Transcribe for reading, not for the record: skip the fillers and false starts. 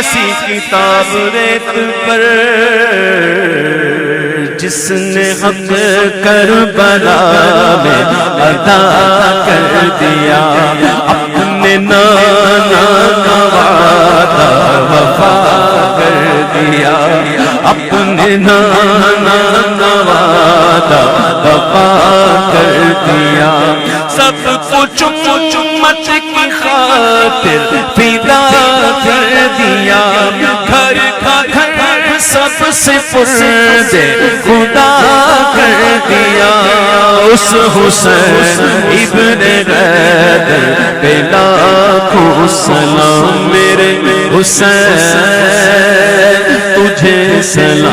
سی کتاب ریت پر جس نے حق کربلا میں ادا کر دیا، اپنے نانا کا وعدہ وفا کر دیا، اپنے نانا کا وعدہ وفا کر دیا، سب کچھ امت کی خاطر فدا کر دیا، گھر کا گھر سب سے پردے خدا کر دیا، اس حسین ابن غیدر پہ لاکھوں سلام، میرے حسین تجھے سلام۔